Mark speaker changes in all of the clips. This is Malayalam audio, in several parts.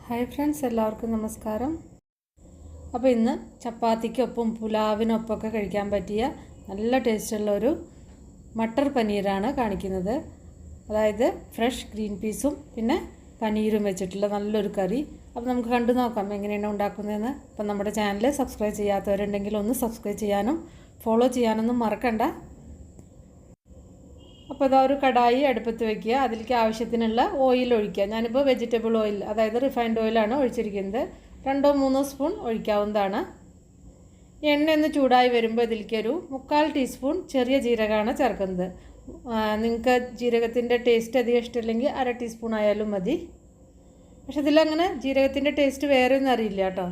Speaker 1: ഹായ് ഫ്രണ്ട്സ്, എല്ലാവർക്കും നമസ്കാരം. അപ്പോൾ ഇന്ന് ചപ്പാത്തിക്കൊപ്പം പുലാവിനൊപ്പമൊക്കെ കഴിക്കാൻ പറ്റിയ നല്ല ടേസ്റ്റുള്ള ഒരു മട്ടർ പനീറാണ് കാണിക്കുന്നത്. അതായത് ഫ്രഷ് ഗ്രീൻ പീസും പിന്നെ പനീരും വെച്ചിട്ടുള്ള നല്ലൊരു കറി. അപ്പോൾ നമുക്ക് കണ്ടു നോക്കാം എങ്ങനെയാണ് ഉണ്ടാക്കുന്നതെന്ന്. അപ്പം നമ്മുടെ ചാനൽ സബ്സ്ക്രൈബ് ചെയ്യാത്തവരുണ്ടെങ്കിൽ ഒന്ന് സബ്സ്ക്രൈബ് ചെയ്യാനും ഫോളോ ചെയ്യാനൊന്നും മറക്കണ്ട. അപ്പോൾ ഇതാ ഒരു കടായി അടുപ്പത്ത് വയ്ക്കുക. അതിലേക്ക് ആവശ്യത്തിനുള്ള ഓയിൽ ഒഴിക്കുക. ഞാനിപ്പോൾ വെജിറ്റബിൾ ഓയിൽ, അതായത് റിഫൈൻഡ് ഓയിലാണ് ഒഴിച്ചിരിക്കുന്നത്. 2-3 സ്പൂൺ ഒഴിക്കാവുന്നതാണ്. എണ്ണ ഒന്ന് ചൂടായി വരുമ്പോൾ ഇതിലേക്ക് ഒരു 1/4 ടീസ്പൂൺ ചെറിയ ജീരകമാണ് ചേർക്കുന്നത്. നിങ്ങൾക്ക് ജീരകത്തിൻ്റെ ടേസ്റ്റ് അധികം ഇഷ്ടമില്ലെങ്കിൽ 1/2 ടീസ്പൂൺ ആയാലും മതി. പക്ഷെ ഇതിലങ്ങനെ ജീരകത്തിൻ്റെ ടേസ്റ്റ് വേറെ ഒന്നും അറിയില്ല കേട്ടോ.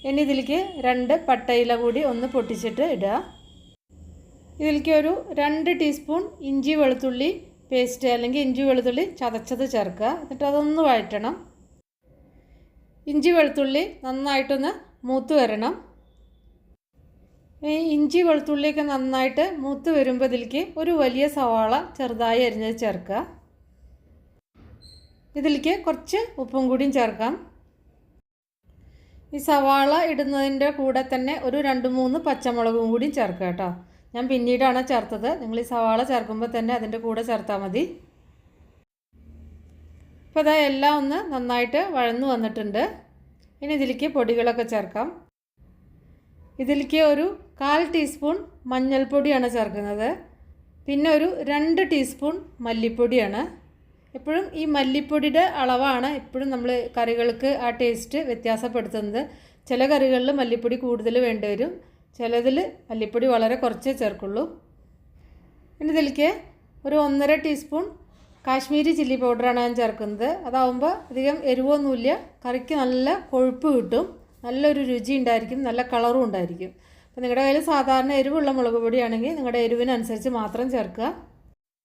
Speaker 1: ഇനി ഇതിലേക്ക് 2 പട്ടയില കൂടി ഒന്ന് പൊട്ടിച്ചിട്ട് ഇടുക. ഇതിലേക്ക് ഒരു 2 ടീസ്പൂൺ ഇഞ്ചി വെളുത്തുള്ളി പേസ്റ്റ് അല്ലെങ്കിൽ ഇഞ്ചി വെളുത്തുള്ളി ചതച്ചത് ചേർക്കുക. എന്നിട്ട് അതൊന്ന് വഴറ്റണം. ഇഞ്ചി വെളുത്തുള്ളി നന്നായിട്ടൊന്ന് മൂത്ത് വരണം. ഈ ഇഞ്ചി വെളുത്തുള്ളിയൊക്കെ നന്നായിട്ട് മൂത്ത് വരുമ്പോൾ ഇതിലേക്ക് ഒരു വലിയ സവാള ചെറുതായി അരിഞ്ഞത് ചേർക്കുക. ഇതിലേക്ക് കുറച്ച് ഉപ്പും കൂടിയും ചേർക്കാം. ഈ സവാള ഇടുന്നതിൻ്റെ കൂടെ തന്നെ ഒരു 2-3 പച്ചമുളകും കൂടിയും ചേർക്കുക കേട്ടോ. ഞാൻ പിന്നീടാണ് ചേർത്തത്. നിങ്ങൾ ഈ സവാള ചേർക്കുമ്പോൾ തന്നെ അതിൻ്റെ കൂടെ ചേർത്താൽ മതി. ഇപ്പോൾ ഇതാ എല്ലാം ഒന്ന് നന്നായിട്ട് വഴന്നു വന്നിട്ടുണ്ട്. ഇനി ഇതിലേക്ക് പൊടികളൊക്കെ ചേർക്കാം. ഇതിലേക്ക് ഒരു 1/4 ടീസ്പൂൺ മഞ്ഞൾപ്പൊടിയാണ് ചേർക്കുന്നത്. പിന്നെ ഒരു 2 ടീസ്പൂൺ മല്ലിപ്പൊടിയാണ്. എപ്പോഴും ഈ മല്ലിപ്പൊടിയുടെ അളവാണ് എപ്പോഴും നമ്മൾ കറികൾക്ക് ആ ടേസ്റ്റ് വ്യത്യാസപ്പെടുത്തുന്നത്. ചില കറികളിൽ മല്ലിപ്പൊടി കൂടുതൽ വേണ്ടി വരും, ചിലതിൽ മല്ലിപ്പൊടി വളരെ കുറച്ചേ ചേർക്കുള്ളൂ. ഇനി ഇതിലേക്ക് ഒരു 1.5 ടീസ്പൂൺ കാശ്മീരി ചില്ലി പൗഡറാണ് ഞാൻ ചേർക്കുന്നത്. അതാവുമ്പോൾ അധികം എരിവൊന്നുമില്ല, കറിക്ക് നല്ല കൊഴുപ്പ് കിട്ടും, നല്ലൊരു രുചി ഉണ്ടായിരിക്കും, നല്ല കളറും ഉണ്ടായിരിക്കും. അപ്പോൾ നിങ്ങളുടെ കയ്യിൽ സാധാരണ എരിവുള്ള മുളക് പൊടിയാണെങ്കിൽ നിങ്ങളുടെ എരിവിനനുസരിച്ച് മാത്രം ചേർക്കുക.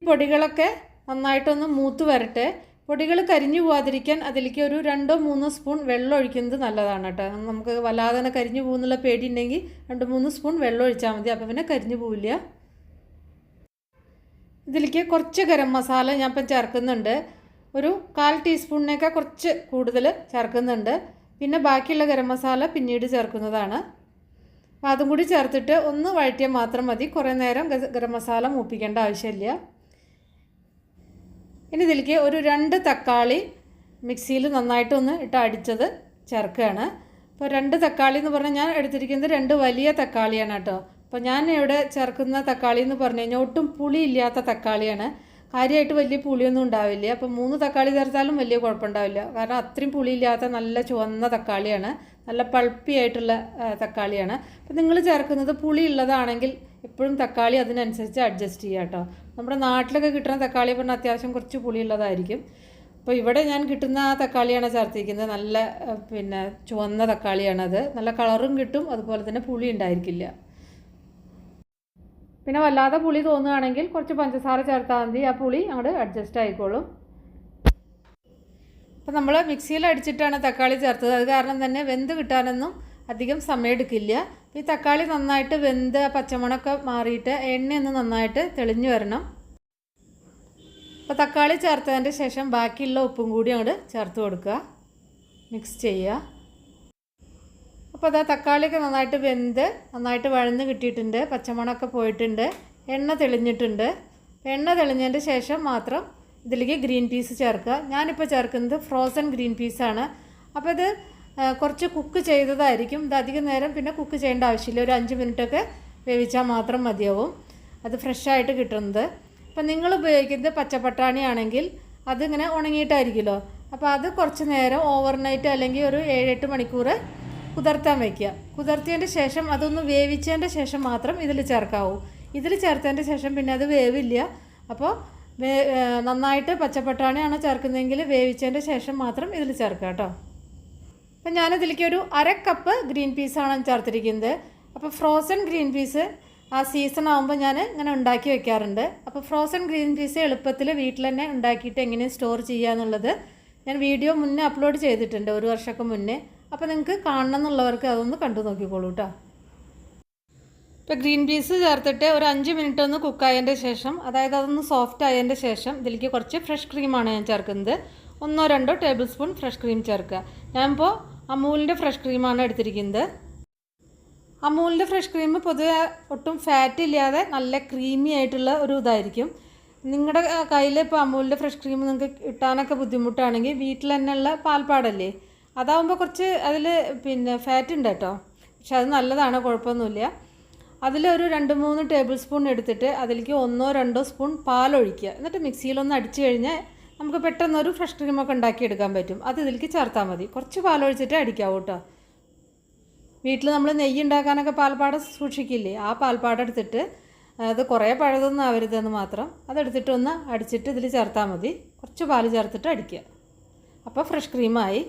Speaker 1: ഈ പൊടികളൊക്കെ നന്നായിട്ടൊന്ന് മൂത്ത് വരട്ടെ. പൊടികൾ കരിഞ്ഞു പോകാതിരിക്കാൻ അതിലേക്ക് ഒരു 2-3 സ്പൂൺ വെള്ളം ഒഴിക്കുന്നത് നല്ലതാണ് കേട്ടോ. നമുക്ക് വല്ലാതെ തന്നെ കരിഞ്ഞു പോകുന്നുള്ള പേടി ഉണ്ടെങ്കിൽ 2-3 സ്പൂൺ വെള്ളം ഒഴിച്ചാൽ മതി. അപ്പോൾ പിന്നെ കരിഞ്ഞു പോവില്ല. ഇതിലേക്ക് കുറച്ച് ഗരം മസാല ഞാൻ ഇപ്പം ചേർക്കുന്നുണ്ട്. ഒരു 1/4 ടീസ്പൂണിനേക്കാൾ കുറച്ച് കൂടുതൽ ചേർക്കുന്നുണ്ട്. പിന്നെ ബാക്കിയുള്ള ഗരം മസാല പിന്നീട് ചേർക്കുന്നതാണ്. അപ്പോൾ അതും കൂടി ചേർത്തിട്ട് ഒന്ന് വഴറ്റിയാൽ മാത്രം മതി. കുറേ നേരം ഗരം മസാല മൂപ്പിക്കേണ്ട ആവശ്യമില്ല. ഇനി ഇതിലേക്ക് ഒരു 2 തക്കാളി മിക്സിയിൽ നന്നായിട്ടൊന്ന് ഇട്ട് അടിച്ചത് ചേർക്കുകയാണ്. അപ്പോൾ 2 തക്കാളി എന്ന് പറഞ്ഞാൽ ഞാൻ എടുത്തിരിക്കുന്നത് 2 വലിയ തക്കാളിയാണ് കേട്ടോ. അപ്പോൾ ഞാൻ ഇവിടെ ചേർക്കുന്ന തക്കാളി എന്ന് പറഞ്ഞു കഴിഞ്ഞാൽ ഒട്ടും പുളി ഇല്ലാത്ത തക്കാളിയാണ്. കാര്യമായിട്ട് വലിയ പുളിയൊന്നും ഉണ്ടാവില്ല. അപ്പോൾ 3 തക്കാളി ചേർത്താലും വലിയ കുഴപ്പമുണ്ടാവില്ല. കാരണം അത്രയും പുളിയില്ലാത്ത നല്ല ചുവന്ന തക്കാളിയാണ്, നല്ല പൾപ്പി ആയിട്ടുള്ള തക്കാളിയാണ്. അപ്പോൾ നിങ്ങൾ ചേർക്കുന്നത് പുളി ഉള്ളതാണെങ്കിൽ എപ്പോഴും തക്കാളി അതിനനുസരിച്ച് അഡ്ജസ്റ്റ് ചെയ്യുക കേട്ടോ. നമ്മുടെ നാട്ടിലൊക്കെ കിട്ടുന്ന തക്കാളി പറഞ്ഞാൽ അത്യാവശ്യം കുറച്ച് പുളിയുള്ളതായിരിക്കും. അപ്പോൾ ഇവിടെ ഞാൻ കിട്ടുന്ന ആ തക്കാളിയാണ് ചേർത്തിരിക്കുന്നത്. നല്ല ചുവന്ന തക്കാളിയാണത്. നല്ല കളറും കിട്ടും, അതുപോലെ തന്നെ പുളി ഉണ്ടായിരിക്കില്ല. പിന്നെ വല്ലാതെ പുളി തോന്നുകയാണെങ്കിൽ കുറച്ച് പഞ്ചസാര ചേർത്താൽ മതി. ആ പുളി അങ്ങോട്ട് അഡ്ജസ്റ്റ് ആയിക്കോളും. അപ്പോൾ നമ്മൾ മിക്സിയിൽ അടിച്ചിട്ടാണ് തക്കാളി ചേർത്തത്. അത് കാരണം തന്നെ വെന്ത് കിട്ടാനൊന്നും അധികം സമയമെടുക്കില്ല. ഈ തക്കാളി നന്നായിട്ട് വെന്ത് പച്ചമണമൊക്കെ മാറിയിട്ട് എണ്ണയൊന്ന് നന്നായിട്ട് തെളിഞ്ഞു വരണം. അപ്പോൾ തക്കാളി ചേർത്തതിൻ്റെ ശേഷം ബാക്കിയുള്ള ഉപ്പും കൂടി അങ്ങോട്ട് ചേർത്ത് കൊടുക്കുക, മിക്സ് ചെയ്യുക. അപ്പോൾ അതാ തക്കാളിയൊക്കെ നന്നായിട്ട് വെന്ത് നന്നായിട്ട് വഴന്ന് കിട്ടിയിട്ടുണ്ട്, പച്ചമണമൊക്കെ പോയിട്ടുണ്ട്, എണ്ണ തെളിഞ്ഞിട്ടുണ്ട്. എണ്ണ തെളിഞ്ഞതിൻ്റെ ശേഷം മാത്രം ഇതിലേക്ക് ഗ്രീൻ പീസ് ചേർക്കുക. ഞാനിപ്പോൾ ചേർക്കുന്നത് ഫ്രോസൺ ഗ്രീൻ പീസാണ്. അപ്പോൾ ഇത് കുറച്ച് കുക്ക് ചെയ്തതായിരിക്കും. ഇത് അധികം നേരം പിന്നെ കുക്ക് ചെയ്യേണ്ട ആവശ്യമില്ല. ഒരു 5 മിനിറ്റൊക്കെ വേവിച്ചാൽ മാത്രം മതിയാവും. അത് ഫ്രഷായിട്ട് കിട്ടുന്നത്. അപ്പം നിങ്ങൾ ഉപയോഗിക്കുന്നത് പച്ചപ്പട്ടാണി ആണെങ്കിൽ അതിങ്ങനെ ഉണങ്ങിയിട്ടായിരിക്കുമല്ലോ. അപ്പോൾ അത് കുറച്ച് നേരം ഓവർനൈറ്റ് അല്ലെങ്കിൽ ഒരു 7-8 മണിക്കൂർ കുതിർത്താൻ വയ്ക്കുക. കുതിർത്തിയതിൻ്റെ ശേഷം അതൊന്ന് വേവിച്ചതിൻ്റെ ശേഷം മാത്രം ഇതിൽ ചേർക്കാവൂ. ഇതിൽ ചേർത്തതിൻ്റെ ശേഷം പിന്നെ അത് വേവില്ല. അപ്പോൾ നന്നായിട്ട് പച്ചപ്പട്ടാണിയാണ് ചേർക്കുന്നതെങ്കിൽ വേവിച്ചതിൻ്റെ ശേഷം മാത്രം ഇതിൽ ചേർക്കുക കേട്ടോ. അപ്പം ഞാനിതിലേക്ക് ഒരു 1/2 കപ്പ് ഗ്രീൻ പീസാണ് ചേർത്തിരിക്കുന്നത്. അപ്പോൾ ഫ്രോസൺ ഗ്രീൻ പീസ് ആ സീസൺ ആകുമ്പോൾ ഞാൻ ഇങ്ങനെ ഉണ്ടാക്കി വെക്കാറുണ്ട്. അപ്പോൾ ഫ്രോസൺ ഗ്രീൻ പീസ് എളുപ്പത്തിൽ വീട്ടിൽ തന്നെ ഉണ്ടാക്കിയിട്ട് എങ്ങനെ സ്റ്റോർ ചെയ്യുക എന്നുള്ളത് ഞാൻ വീഡിയോ മുന്നേ അപ്ലോഡ് ചെയ്തിട്ടുണ്ട്, 1 വർഷമൊക്കെ മുന്നേ. അപ്പോൾ നിങ്ങൾക്ക് കാണണം എന്നുള്ളവർക്ക് അതൊന്ന് കണ്ടു നോക്കിക്കോളൂ കേട്ടോ. ഇപ്പോൾ ഗ്രീൻ പീസ് ചേർത്തിട്ട് ഒരു 5 മിനിറ്റ് ഒന്ന് കുക്കായതിൻ്റെ ശേഷം, അതായത് അതൊന്ന് സോഫ്റ്റ് ആയതിൻ്റെ ശേഷം ഇതിലേക്ക് കുറച്ച് ഫ്രഷ് ക്രീമാണ് ഞാൻ ചേർക്കുന്നത്. 1-2 ടേബിൾ സ്പൂൺ ഫ്രഷ് ക്രീം ചേർക്കുക. ഞാനിപ്പോൾ അമൂലിൻ്റെ ഫ്രഷ് ക്രീമാണ് എടുത്തിരിക്കുന്നത്. അമൂലിൻ്റെ ഫ്രഷ് ക്രീം പൊതുവെ ഒട്ടും ഫാറ്റ് ഇല്ലാതെ നല്ല ക്രീമി ആയിട്ടുള്ള ഒരു ഇതായിരിക്കും. നിങ്ങളുടെ കയ്യിൽ ഇപ്പോൾ അമൂലിൻ്റെ ഫ്രഷ് ക്രീം നിങ്ങൾക്ക് കിട്ടാനൊക്കെ ബുദ്ധിമുട്ടാണെങ്കിൽ വീട്ടിൽ തന്നെയുള്ള പാൽപ്പാടല്ലേ, അതാവുമ്പോൾ കുറച്ച് അതിൽ ഫാറ്റ് ഉണ്ട് കേട്ടോ, പക്ഷെ അത് നല്ലതാണ്, കുഴപ്പമൊന്നുമില്ല. അതിലൊരു 2-3 ടേബിൾ സ്പൂൺ എടുത്തിട്ട് അതിലേക്ക് 1-2 സ്പൂൺ പാലൊഴിക്കുക. എന്നിട്ട് മിക്സിയിലൊന്ന് അടിച്ചു കഴിഞ്ഞാൽ നമുക്ക് പെട്ടെന്നൊരു ഫ്രഷ് ക്രീമൊക്കെ ഉണ്ടാക്കിയെടുക്കാൻ പറ്റും. അത് ഇതിലേക്ക് ചേർത്താൽ മതി. കുറച്ച് പാലൊഴിച്ചിട്ട് അടിക്കാവൂ കേട്ടോ. വീട്ടിൽ നമ്മൾ നെയ്യ് ഉണ്ടാക്കാനൊക്കെ പാൽപ്പാട സൂക്ഷിക്കില്ലേ, ആ പാൽപ്പാട എടുത്തിട്ട് അത് കുറേ പഴതൊന്നും ആവരുതെന്ന് മാത്രം, അതെടുത്തിട്ടൊന്ന് അടിച്ചിട്ട് ഇതിൽ ചേർത്താൽ മതി. കുറച്ച് പാൽ ചേർത്തിട്ട് അടിക്കുക. അപ്പോൾ ഫ്രഷ് ക്രീമായി.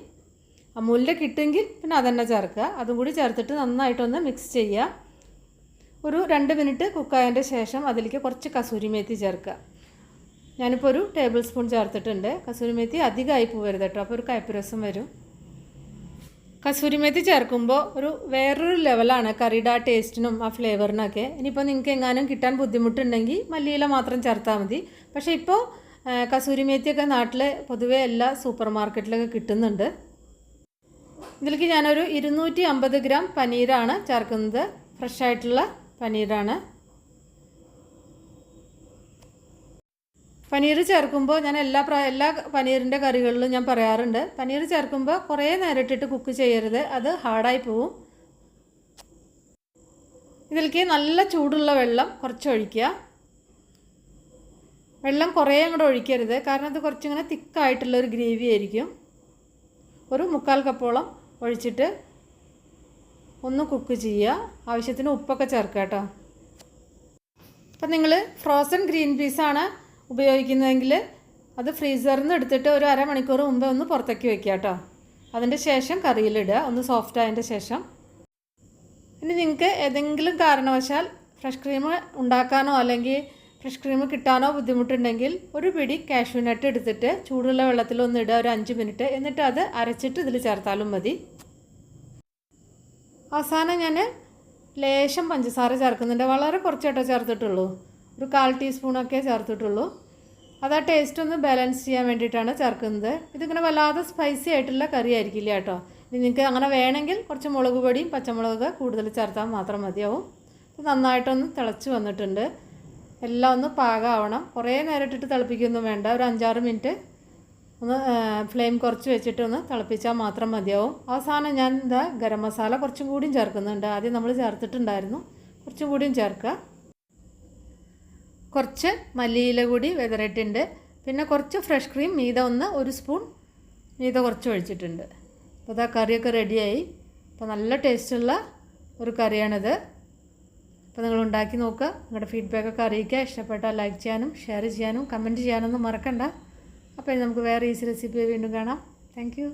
Speaker 1: അമൂലിൻ്റെ കിട്ടുമെങ്കിൽ പിന്നെ അതന്നെ ചേർക്കുക. അതും കൂടി ചേർത്തിട്ട് നന്നായിട്ടൊന്ന് മിക്സ് ചെയ്യുക. ഒരു 2 മിനിറ്റ് കുക്കായതിൻ്റെ ശേഷം അതിലേക്ക് കുറച്ച് കസൂരി മേത്തി ചേർക്കുക. ഞാനിപ്പോൾ ഒരു ടേബിൾ സ്പൂൺ ചേർത്തിട്ടുണ്ട്. കസൂരി മേത്തി അധികമായി പോകരുത് കേട്ടോ, അപ്പോൾ ഒരു കയ്പ്പ് വരും. കസൂരി മേത്തി ചേർക്കുമ്പോൾ വേറൊരു ലെവലാണ് കറിയുടെ ആ ടേസ്റ്റിനും ആ ഫ്ലേവറിനൊക്കെ. ഇനിയിപ്പോൾ നിങ്ങൾക്ക് എങ്ങാനും കിട്ടാൻ ബുദ്ധിമുട്ടുണ്ടെങ്കിൽ മല്ലിയില മാത്രം ചേർത്താൽ മതി. പക്ഷേ ഇപ്പോൾ കസൂരി മേത്തിയൊക്കെ നാട്ടിൽ പൊതുവേ എല്ലാ സൂപ്പർ മാർക്കറ്റിലൊക്കെ കിട്ടുന്നുണ്ട്. ഇതിലേക്ക് ഞാനൊരു 250 ഗ്രാം പനീരാണ് ചേർക്കുന്നത്. ഫ്രഷായിട്ടുള്ള പനീറാണ്. പനീർ ചേർക്കുമ്പോൾ ഞാൻ എല്ലാ പനീറിൻ്റെ കറികളിലും ഞാൻ പറയാറുണ്ട്, പനീർ ചേർക്കുമ്പോൾ കുറേ നേരം ഇട്ടിട്ട് കുക്ക് ചെയ്യരുത്, അത് ഹാർഡായി പോവും. ഇതിലേക്ക് നല്ല ചൂടുള്ള വെള്ളം കുറച്ച് ഒഴിക്കുക. വെള്ളം കുറേ അങ്ങോട്ട് ഒഴിക്കരുത്, കാരണം അത് കുറച്ചിങ്ങനെ തിക്കായിട്ടുള്ളൊരു ഗ്രേവി ആയിരിക്കും. ഒരു 1/4 കപ്പോളം ഒഴിച്ചിട്ട് ഒന്ന് കുക്ക് ചെയ്യുക. ആവശ്യത്തിന് ഉപ്പൊക്കെ ചേർക്കുക കേട്ടോ. അപ്പം നിങ്ങൾ ഫ്രോസൺ ഗ്രീൻ പീസാണ് ഉപയോഗിക്കുന്നതെങ്കിൽ അത് ഫ്രീസറിൽ നിന്ന് എടുത്തിട്ട് ഒരു അരമണിക്കൂർ മുമ്പേ ഒന്ന് പുറത്തേക്ക് വെക്കുക കേട്ടോ. അതിൻ്റെ ശേഷം കറിയിലിടുക, ഒന്ന് സോഫ്റ്റ് ആയതിൻ്റെ ശേഷം. ഇനി നിങ്ങൾക്ക് ഏതെങ്കിലും കാരണവശാൽ ഫ്രഷ് ക്രീം ഉണ്ടാക്കാനോ അല്ലെങ്കിൽ ഫ്രഷ് ക്രീം കിട്ടാനോ ബുദ്ധിമുട്ടുണ്ടെങ്കിൽ ഒരു പിടി കാഷ്യൂ നട്ട് എടുത്തിട്ട് ചൂടുള്ള വെള്ളത്തിലൊന്ന് ഇടുക, ഒരു 5 മിനിറ്റ്. എന്നിട്ട് അത് അരച്ചിട്ട് ഇതിൽ ചേർത്താലും മതി. അവസാനം ഞാൻ ലേശം പഞ്ചസാര ചേർക്കുന്നുണ്ട്. വളരെ കുറച്ചേട്ടോ ചേർത്തിട്ടുള്ളൂ, ഒരു 1/4 ടീസ്പൂണൊക്കെ ചേർത്തിട്ടുള്ളൂ. അത് ആ ടേസ്റ്റ് ഒന്ന് ബാലൻസ് ചെയ്യാൻ വേണ്ടിയിട്ടാണ് ചേർക്കുന്നത്. ഇതിങ്ങനെ വല്ലാതെ സ്പൈസി ആയിട്ടുള്ള കറി ആയിരിക്കില്ല കേട്ടോ. ഇനി നിങ്ങൾക്ക് അങ്ങനെ വേണമെങ്കിൽ കുറച്ച് മുളക് പൊടിയും പച്ചമുളക് കൂടുതൽ ചേർത്താൽ മാത്രം മതിയാവും. ഇത് നന്നായിട്ടൊന്ന് തിളച്ച് വന്നിട്ടുണ്ട്. എല്ലാം ഒന്ന് പാകമാവണം. കുറേ നേരം ഇട്ടിട്ട് തിളപ്പിക്കൊന്നും വേണ്ട, ഒരു 5-6 മിനിറ്റ് ഒന്ന് ഫ്ലെയിം കുറച്ച് വെച്ചിട്ട് ഒന്ന് തിളപ്പിച്ചാൽ മാത്രം മതിയാവും. അവസാനം ഞാൻ ഗരം മസാല കുറച്ചും കൂടിയും ചേർക്കുന്നുണ്ട്. ആദ്യം നമ്മൾ ചേർത്തിട്ടുണ്ടായിരുന്നു, കുറച്ചും കൂടിയും ചേർക്കുക. കുറച്ച് മല്ലിയില കൂടി വിതറിയിട്ടുണ്ട്. പിന്നെ കുറച്ച് ഫ്രഷ് ക്രീം ഒരു സ്പൂൺ കുറച്ച് ഒഴിച്ചിട്ടുണ്ട്. അപ്പോൾ അതാ കറിയൊക്കെ റെഡിയായി. അപ്പോൾ നല്ല ടേസ്റ്റുള്ള ഒരു കറിയാണിത്. അപ്പോൾ നിങ്ങൾ ഉണ്ടാക്കി നോക്കുക. നിങ്ങളുടെ ഫീഡ്ബാക്കൊക്കെ അറിയിക്കുക. ഇഷ്ടപ്പെട്ടാൽ ലൈക്ക് ചെയ്യാനും ഷെയർ ചെയ്യാനും കമൻറ്റ് ചെയ്യാനൊന്നും മറക്കണ്ട. അപ്പോൾ നമുക്ക് വേറെ ഈസി റെസിപ്പി വീണ്ടും കാണാം. Thank you.